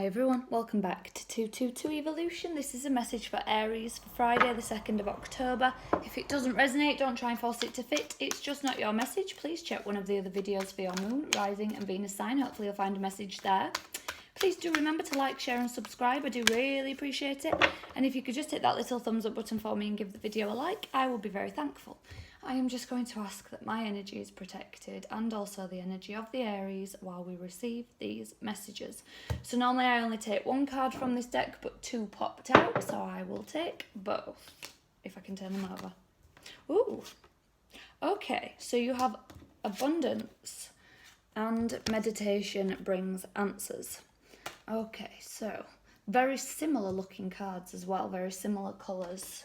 Hi everyone, welcome back to 222 Evolution. This is a message for Aries for Friday the 2nd of October. If it doesn't resonate, don't try and force it to fit. It's just not your message. Please check one of the other videos for your moon, rising and Venus sign. Hopefully you'll find a message there. Please do remember to like, share and subscribe. I do really appreciate it. And if you could just hit that little thumbs up button for me and give the video a like, I will be very thankful. I am just going to ask that my energy is protected and also the energy of the Aries while we receive these messages. So normally I only take one card from this deck, but two popped out, so I will take both, if I can turn them over. Ooh, okay, so you have abundance and meditation brings answers. Okay, so very similar looking cards as well, very similar colours.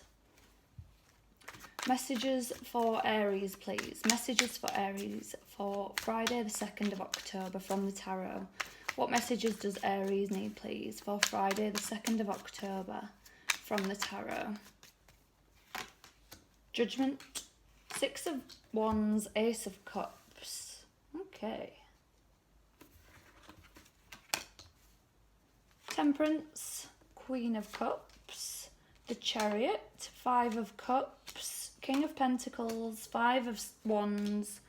Messages for Aries, please. Messages for Aries for Friday the 2nd of October from the tarot. What messages does Aries need, please, for Friday the 2nd of October from the tarot? Judgment, Six of Wands, Ace of Cups. Okay. Temperance, Queen of Cups, the Chariot, Five of Cups, King of Pentacles, Five of Wands,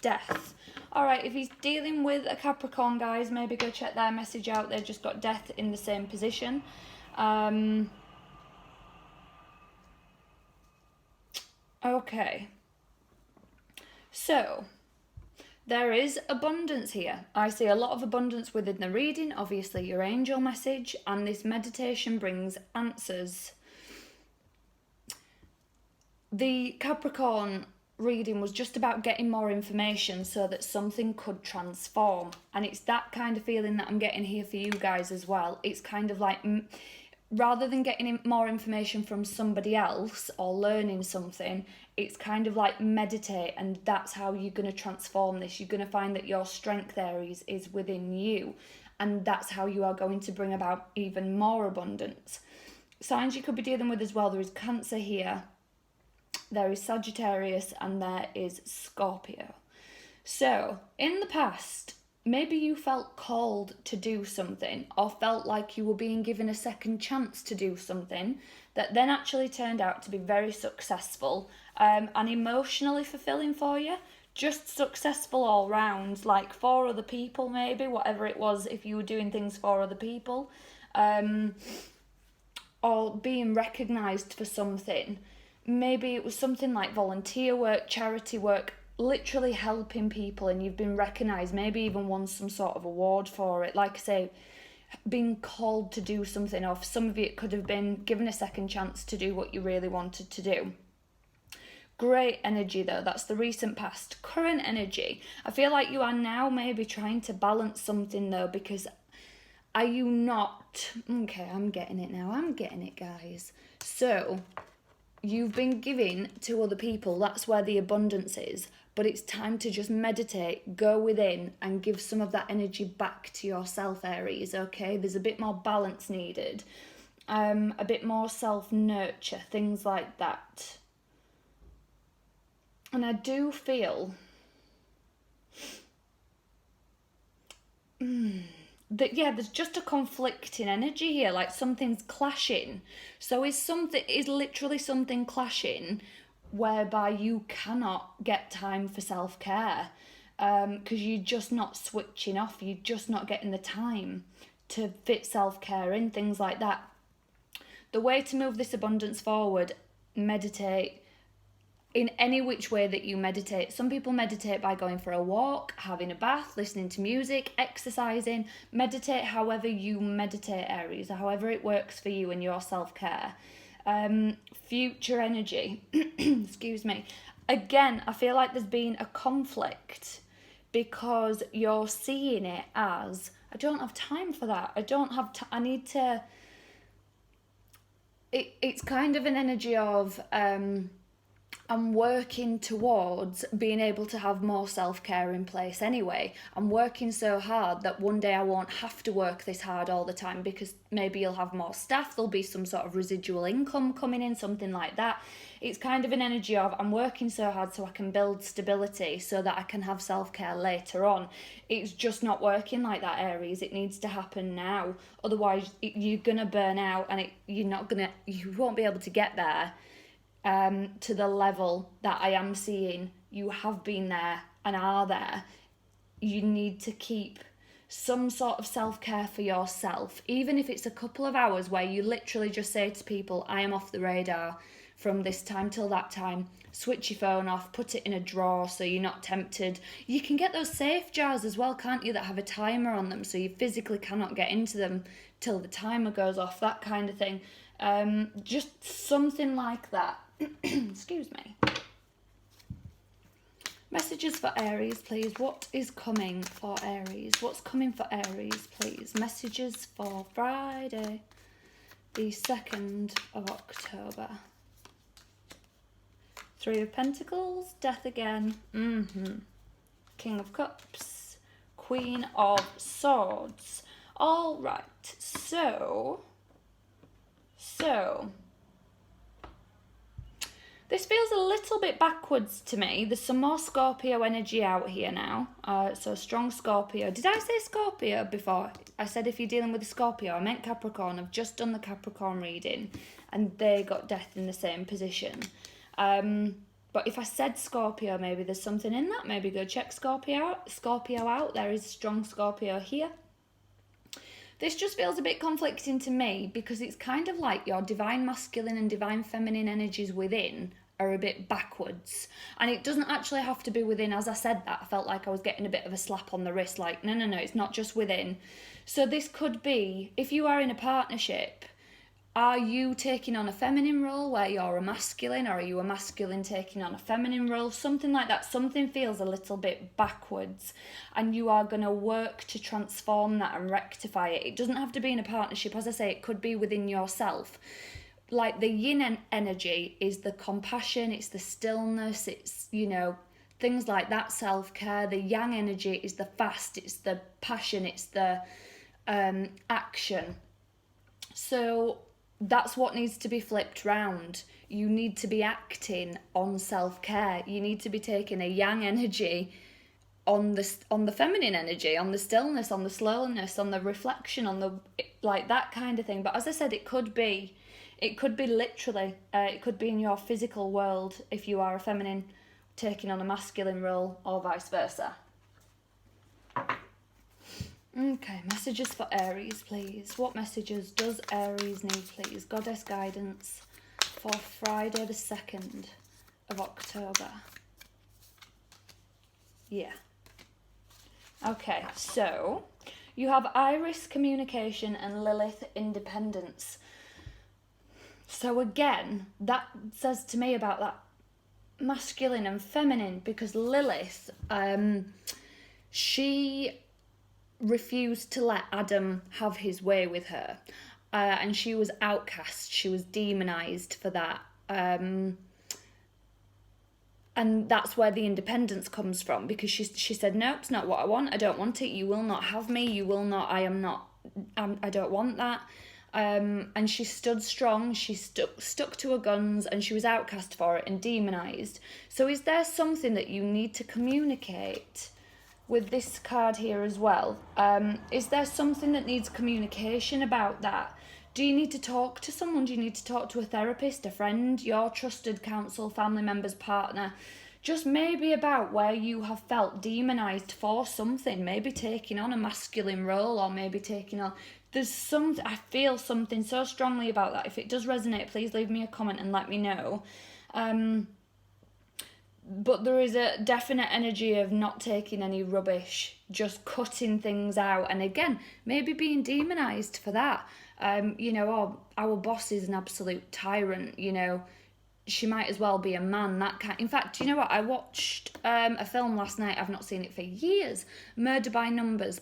Death. All right, if he's dealing with a Capricorn, guys, maybe go check their message out. They've just got Death in the same position. Okay. So, there is abundance here. I see a lot of abundance within the reading, obviously your angel message, and this meditation brings answers. The Capricorn reading was just about getting more information so that something could transform. And it's that kind of feeling that I'm getting here for you guys as well. It's kind of like, rather than getting more information from somebody else or learning something, it's kind of like meditate, and that's how you're going to transform this. You're going to find that your strength, Aries, is within you, and that's how you are going to bring about even more abundance. Signs you could be dealing with as well, there is Cancer here, there is Sagittarius, and there is Scorpio. So, in the past, maybe you felt called to do something or felt like you were being given a second chance to do something that then actually turned out to be very successful and emotionally fulfilling for you. Just successful all round, like for other people maybe, whatever it was, if you were doing things for other people, or being recognised for something. Maybe it was something like volunteer work, charity work, literally helping people, and you've been recognised, maybe even won some sort of award for it. Like I say, being called to do something, or for some of you it could have been given a second chance to do what you really wanted to do. Great energy though, that's the recent past. Current energy, I feel like you are now maybe trying to balance something though, because are you not, okay, I'm getting it now, I'm getting it, guys. So you've been giving to other people, that's where the abundance is, but it's time to just meditate, go within and give some of that energy back to yourself, Aries, okay? There's a bit more balance needed, a bit more self-nurture, things like that. And I do feel that, yeah, there's just a conflicting energy here, like something's clashing. So is literally something clashing whereby you cannot get time for self-care, because you're just not switching off, you're just not getting the time to fit self-care in, things like that. The way to move this abundance forward, meditate in any which way that you meditate. Some people meditate by going for a walk, having a bath, listening to music, exercising. Meditate however you meditate, Aries, or however it works for you in your self-care. Future energy, excuse me. Again, I feel like there's been a conflict because you're seeing it as, I don't have time for that. I don't have I need to, it's kind of an energy of, I'm working towards being able to have more self-care in place anyway. I'm working so hard that one day I won't have to work this hard all the time, because maybe you'll have more staff, there'll be some sort of residual income coming in, something like that. It's kind of an energy of I'm working so hard so I can build stability so that I can have self-care later on. It's just not working like that, Aries. It needs to happen now. Otherwise, you're going to burn out, and you won't be able to get there to the level that I am seeing you have been there and are there. You need to keep some sort of self-care for yourself, even if it's a couple of hours where you literally just say to people, I am off the radar from this time till that time. Switch your phone off, put it in a drawer so you're not tempted. You can get those safe jars as well, can't you, that have a timer on them, so you physically cannot get into them till the timer goes off, that kind of thing. Just something like that. Excuse me. Messages for Aries, please. What is coming for Aries? What's coming for Aries, please? Messages for Friday, the 2nd of October. 3 of Pentacles, Death again. King of Cups, Queen of Swords. All right, so this feels a little bit backwards to me. There's some more Scorpio energy out here now. So strong Scorpio. Did I say Scorpio before? I said if you're dealing with a Scorpio. I meant Capricorn. I've just done the Capricorn reading and they got Death in the same position. But if I said Scorpio, maybe there's something in that. Maybe go check Scorpio out. There is strong Scorpio here. This just feels a bit conflicting to me because it's kind of like your divine masculine and divine feminine energies within are a bit backwards. And it doesn't actually have to be within. As I said that, I felt like I was getting a bit of a slap on the wrist, like, no, it's not just within. So this could be, if you are in a partnership, are you taking on a feminine role where you're a masculine, or are you a masculine taking on a feminine role? Something like that. Something feels a little bit backwards, and you are going to work to transform that and rectify it. It doesn't have to be in a partnership. As I say, it could be within yourself. Like the yin energy is the compassion, it's the stillness, it's, things like that, self-care. The yang energy is the fast, it's the passion, it's the action. So that's what needs to be flipped round. You need to be acting on self-care. You need to be taking a yang energy on the feminine energy, on the stillness, on the slowness, on the reflection, on the like that kind of thing. But as I said, it could be literally, it could be in your physical world if you are a feminine taking on a masculine role, or vice versa. Okay, messages for Aries, please. What messages does Aries need, please? Goddess guidance for Friday the 2nd of October. Yeah. Okay, so you have Iris, communication, and Lilith, independence. So again, that says to me about that masculine and feminine, because Lilith, she refused to let Adam have his way with her, and she was outcast, she was demonized for that, and that's where the independence comes from, because she said, no, it's not what I want, I don't want it, you will not have me, you will not, I don't want that. And she stood strong, she stuck to her guns, and she was outcast for it and demonized. So is there something that you need to communicate with this card here as well? Is there something that needs communication about that? Do you need to talk to someone? Do you need to talk to a therapist, a friend, your trusted counsel, family member's partner? Just maybe about where you have felt demonized for something, maybe taking on a masculine role, or maybe taking on... I feel something so strongly about that. If it does resonate, please leave me a comment and let me know. But there is a definite energy of not taking any rubbish, just cutting things out. And again, maybe being demonized for that. Oh, our boss is an absolute tyrant, she might as well be a man, that kind. In fact, you know what? I watched a film last night. I've not seen it for years. Murder by Numbers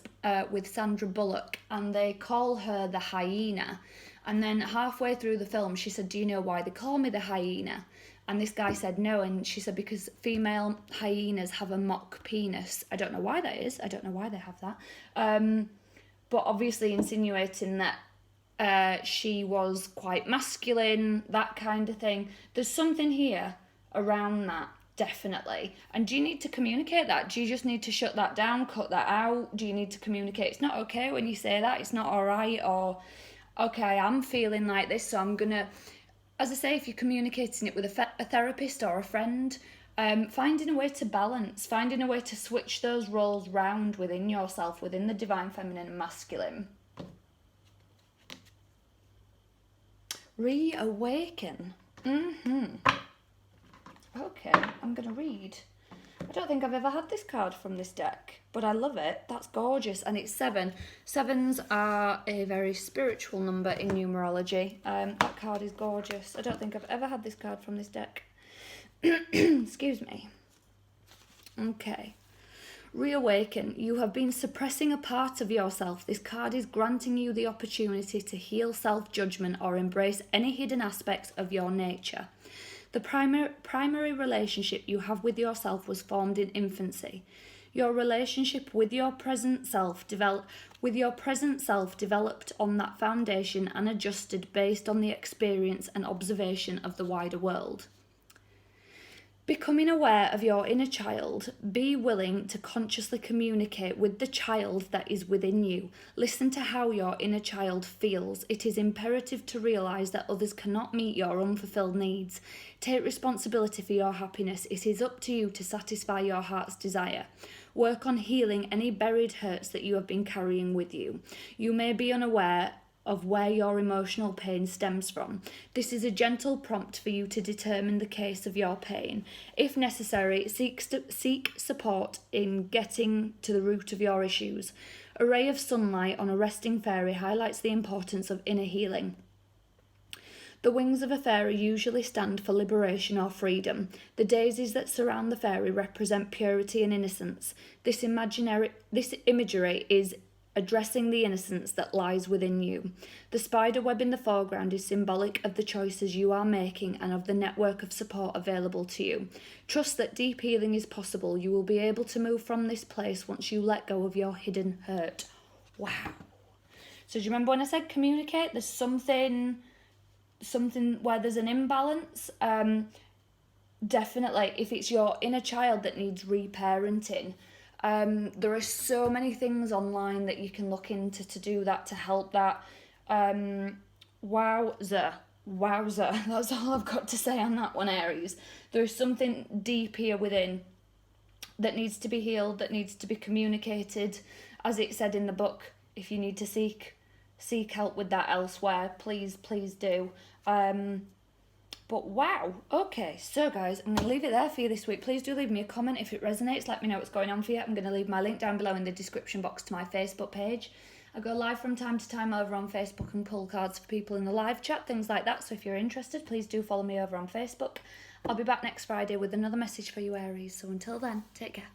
with Sandra Bullock, and they call her the hyena. And then halfway through the film, she said, "Do you know why they call me the hyena?" And this guy said no, and she said because female hyenas have a mock penis. I don't know why that is. I don't know why they have that. But obviously insinuating that she was quite masculine, that kind of thing. There's something here around that, definitely. And do you need to communicate that? Do you just need to shut that down, cut that out? Do you need to communicate it's not okay when you say that, it's not all right? Or, okay, I'm feeling like this, so I'm going to... As I say, if you're communicating it with a therapist or a friend, finding a way to balance, finding a way to switch those roles round within yourself, within the divine feminine and masculine. Reawaken. Okay, I'm going to read. I don't think I've ever had this card from this deck, but I love it. That's gorgeous. And it's 7. 7s are a very spiritual number in numerology. That card is gorgeous. I don't think I've ever had this card from this deck. Excuse me. Okay. Reawaken. You have been suppressing a part of yourself. This card is granting you the opportunity to heal self-judgment or embrace any hidden aspects of your nature. The primary relationship you have with yourself was formed in infancy. Your relationship with your present self developed on that foundation and adjusted based on the experience and observation of the wider world. Becoming aware of your inner child, be willing to consciously communicate with the child that is within you. Listen to how your inner child feels. It is imperative to realise that others cannot meet your unfulfilled needs. Take responsibility for your happiness. It is up to you to satisfy your heart's desire. Work on healing any buried hurts that you have been carrying with you. You may be unaware of where your emotional pain stems from. This is a gentle prompt for you to determine the case of your pain. If necessary, seek support in getting to the root of your issues. A ray of sunlight on a resting fairy highlights the importance of inner healing. The wings of a fairy usually stand for liberation or freedom. The daisies that surround the fairy represent purity and innocence. This imagery is addressing the innocence that lies within you. The spider web in the foreground is symbolic of the choices you are making and of the network of support available to you. Trust that deep healing is possible. You will be able to move from this place once you let go of your hidden hurt. Wow. So do you remember when I said communicate? There's something where there's an imbalance. Definitely, if it's your inner child that needs reparenting, there are so many things online that you can look into to do that, to help that. Wowza. That's all I've got to say on that one, Aries. There's something deep here within that needs to be healed, that needs to be communicated. As it said in the book, if you need to seek help with that elsewhere, please do. But wow, okay, so guys, I'm going to leave it there for you this week. Please do leave me a comment if it resonates. Let me know what's going on for you. I'm going to leave my link down below in the description box to my Facebook page. I go live from time to time over on Facebook and pull cards for people in the live chat, things like that. So if you're interested, please do follow me over on Facebook. I'll be back next Friday with another message for you, Aries. So until then, take care.